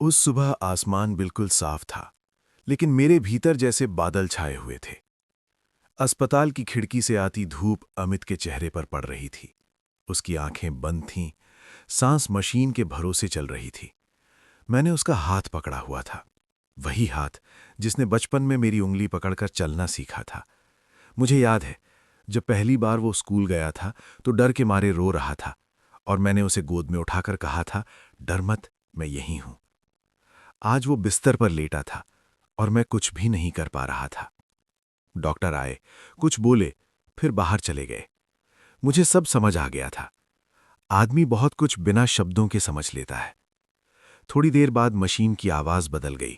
उस सुबह आसमान बिल्कुल साफ था, लेकिन मेरे भीतर जैसे बादल छाए हुए थे। अस्पताल की खिड़की से आती धूप अमित के चेहरे पर पड़ रही थी। उसकी आंखें बंद थीं, सांस मशीन के भरोसे चल रही थी। मैंने उसका हाथ पकड़ा हुआ था, वही हाथ जिसने बचपन में मेरी उंगली पकड़कर चलना सीखा था। मुझे याद है, जब पहली बार वो स्कूल गया था तो डर के मारे रो रहा था और मैंने उसे गोद में उठाकर कहा था, डर मत, मैं यहीं हूं। आज वो बिस्तर पर लेटा था और मैं कुछ भी नहीं कर पा रहा था। डॉक्टर आए, कुछ बोले, फिर बाहर चले गए। मुझे सब समझ आ गया था। आदमी बहुत कुछ बिना शब्दों के समझ लेता है। थोड़ी देर बाद मशीन की आवाज बदल गई।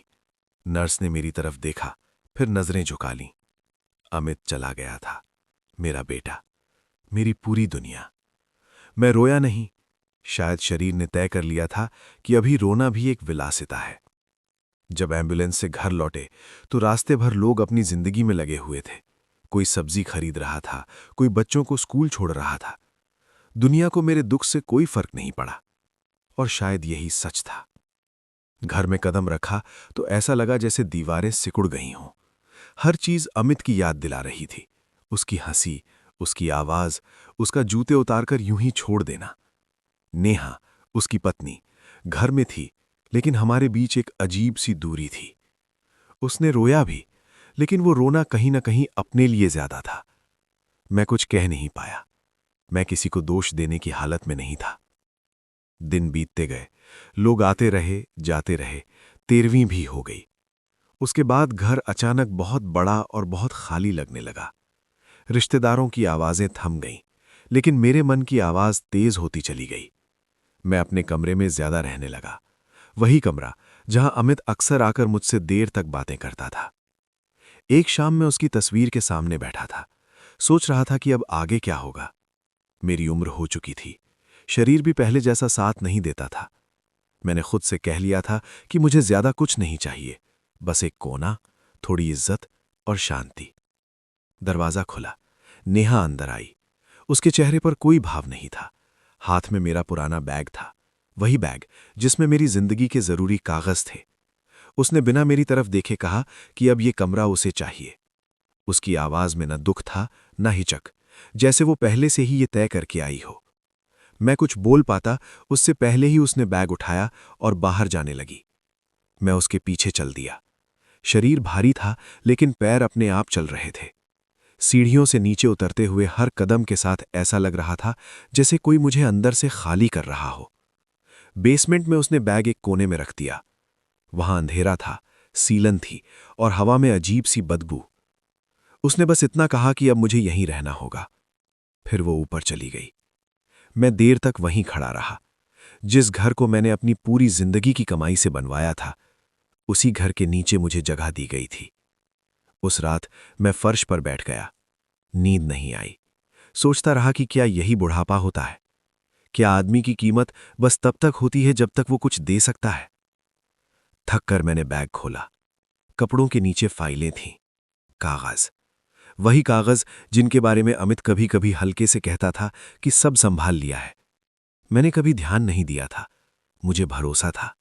नर्स ने मेरी तरफ देखा, फिर नजरें झुका लीं। अमित चला गया था, मेरा बेटा, मेरी पूरी दुनिया। मैं रोया नहीं। शायद शरीर ने तय कर लिया था कि अभी रोना भी एक विलासिता है। जब एम्बुलेंस से घर लौटे तो रास्ते भर लोग अपनी जिंदगी में लगे हुए थे। कोई सब्जी खरीद रहा था, कोई बच्चों को स्कूल छोड़ रहा था। दुनिया को मेरे दुख से कोई फर्क नहीं पड़ा, और शायद यही सच था। घर में कदम रखा तो ऐसा लगा जैसे दीवारें सिकुड़ गई हों। हर चीज अमित की याद दिला रही थी। उसकी हंसी, उसकी आवाज, उसका जूते उतारकर यूं ही छोड़ देना। नेहा, उसकी पत्नी, घर में थी, लेकिन हमारे बीच एक अजीब सी दूरी थी। उसने रोया भी, लेकिन वो रोना कहीं ना कहीं अपने लिए ज्यादा था। मैं कुछ कह नहीं पाया। मैं किसी को दोष देने की हालत में नहीं था। दिन बीतते गए, लोग आते रहे, जाते रहे। 13वीं भी हो गई। उसके बाद घर अचानक बहुत बड़ा और बहुत खाली लगने लगा। रिश्तेदारों की आवाजें थम गईं, लेकिन मेरे मन की आवाज तेज होती चली गई। मैं अपने कमरे में ज्यादा रहने लगा, वही कमरा जहां अमित अक्सर आकर मुझसे देर तक बातें करता था। एक शाम मैं उसकी तस्वीर के सामने बैठा था, सोच रहा था कि अब आगे क्या होगा। मेरी उम्र हो चुकी थी, शरीर भी पहले जैसा साथ नहीं देता था। मैंने खुद से कह लिया था कि मुझे ज्यादा कुछ नहीं चाहिए, बस एक कोना, थोड़ी इज्जत और शांति। दरवाजा खुला, नेहा अंदर आई। उसके चेहरे पर कोई भाव नहीं था। हाथ में मेरा पुराना बैग था, वही बैग जिसमें मेरी जिंदगी के जरूरी कागज थे। उसने बिना मेरी तरफ देखे कहा कि अब ये कमरा उसे चाहिए। उसकी आवाज में न दुख था, न हिचक, जैसे वो पहले से ही ये तय करके आई हो। मैं कुछ बोल पाता उससे पहले ही उसने बैग उठाया और बाहर जाने लगी। मैं उसके पीछे चल दिया। शरीर भारी था, लेकिन पैर अपने आप चल रहे थे। सीढ़ियों से नीचे उतरते हुए हर कदम के साथ ऐसा लग रहा था जैसे कोई मुझे अंदर से खाली कर रहा हो। बेसमेंट में उसने बैग एक कोने में रख दिया। वहां अंधेरा था, सीलन थी और हवा में अजीब सी बदबू। उसने बस इतना कहा कि अब मुझे यहीं रहना होगा। फिर वो ऊपर चली गई। मैं देर तक वहीं खड़ा रहा। जिस घर को मैंने अपनी पूरी जिंदगी की कमाई से बनवाया था, उसी घर के नीचे मुझे जगह दी गई थी। उस रात मैं फर्श पर बैठ गया। नींद नहीं आई। सोचता रहा कि क्या यही बुढ़ापा होता है? क्या आदमी की कीमत बस तब तक होती है जब तक वो कुछ दे सकता है? थक कर मैंने बैग खोला। कपड़ों के नीचे फाइलें थीं, कागज, वही कागज जिनके बारे में अमित कभी कभी हल्के से कहता था कि सब संभाल लिया है। मैंने कभी ध्यान नहीं दिया था, मुझे भरोसा था।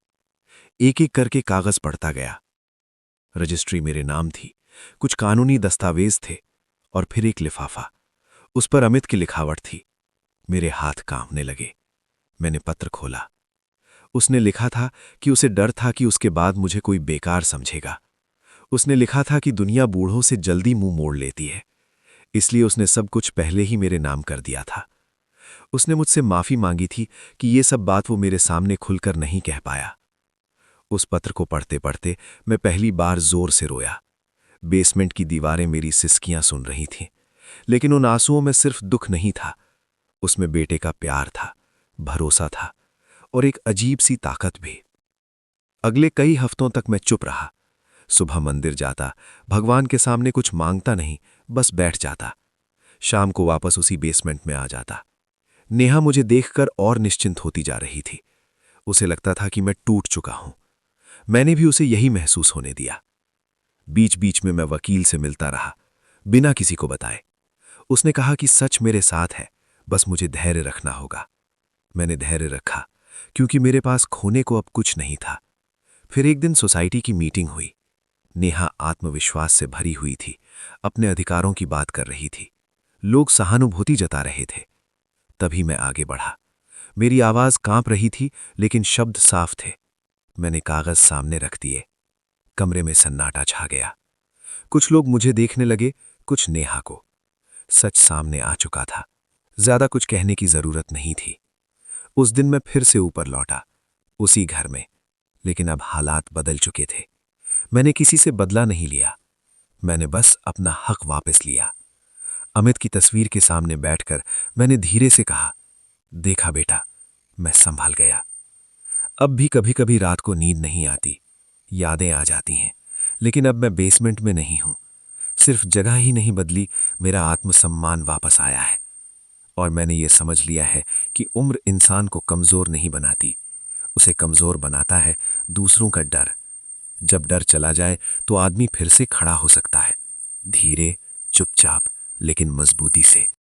एक एक करके कागज पढ़ता गया। रजिस्ट्री मेरे नाम थी, कुछ कानूनी दस्तावेज थे, और फिर एक लिफाफा। उस पर अमित की लिखावट थी। मेरे हाथ कांपने लगे। मैंने पत्र खोला। उसने लिखा था कि उसे डर था कि उसके बाद मुझे कोई बेकार समझेगा। उसने लिखा था कि दुनिया बूढ़ों से जल्दी मुंह मोड़ लेती है, इसलिए उसने सब कुछ पहले ही मेरे नाम कर दिया था। उसने मुझसे माफी मांगी थी कि ये सब बात वो मेरे सामने खुलकर नहीं कह पाया। उस पत्र को पढ़ते पढ़ते मैं पहली बार जोर से रोया। बेसमेंट की दीवारें मेरी सिसकियां सुन रही थीं, लेकिन उन आंसुओं में सिर्फ दुख नहीं था, उसमें बेटे का प्यार था, भरोसा था और एक अजीब सी ताकत भी। अगले कई हफ्तों तक मैं चुप रहा। सुबह मंदिर जाता, भगवान के सामने कुछ मांगता नहीं, बस बैठ जाता। शाम को वापस उसी बेसमेंट में आ जाता। नेहा मुझे देखकर और निश्चिंत होती जा रही थी। उसे लगता था कि मैं टूट चुका हूं। मैंने भी उसे यही महसूस होने दिया। बीच बीच में मैं वकील से मिलता रहा, बिना किसी को बताए। उसने कहा कि सच मेरे साथ है, बस मुझे धैर्य रखना होगा। मैंने धैर्य रखा, क्योंकि मेरे पास खोने को अब कुछ नहीं था। फिर एक दिन सोसाइटी की मीटिंग हुई। नेहा आत्मविश्वास से भरी हुई थी, अपने अधिकारों की बात कर रही थी। लोग सहानुभूति जता रहे थे। तभी मैं आगे बढ़ा। मेरी आवाज कांप रही थी, लेकिन शब्द साफ थे। मैंने कागज सामने रख दिए। कमरे में सन्नाटा छा गया। कुछ लोग मुझे देखने लगे, कुछ नेहा को। सच सामने आ चुका था। ज्यादा कुछ कहने की जरूरत नहीं थी। उस दिन मैं फिर से ऊपर लौटा, उसी घर में। लेकिन अब हालात बदल चुके थे। मैंने किसी से बदला नहीं लिया। मैंने बस अपना हक वापस लिया। अमित की तस्वीर के सामने बैठकर मैंने धीरे से कहा, देखा बेटा, मैं संभाल गया। अब भी कभी कभी रात को नींद नहीं आती, यादें आ जाती हैं। लेकिन अब मैं बेसमेंट में नहीं हूं। सिर्फ जगह ही नहीं बदली, मेरा आत्मसम्मान वापस आया है। और मैंने ये समझ लिया है कि उम्र इंसान को कमजोर नहीं बनाती, उसे कमजोर बनाता है दूसरों का डर। जब डर चला जाए तो आदमी फिर से खड़ा हो सकता है, धीरे, चुपचाप, लेकिन मजबूती से।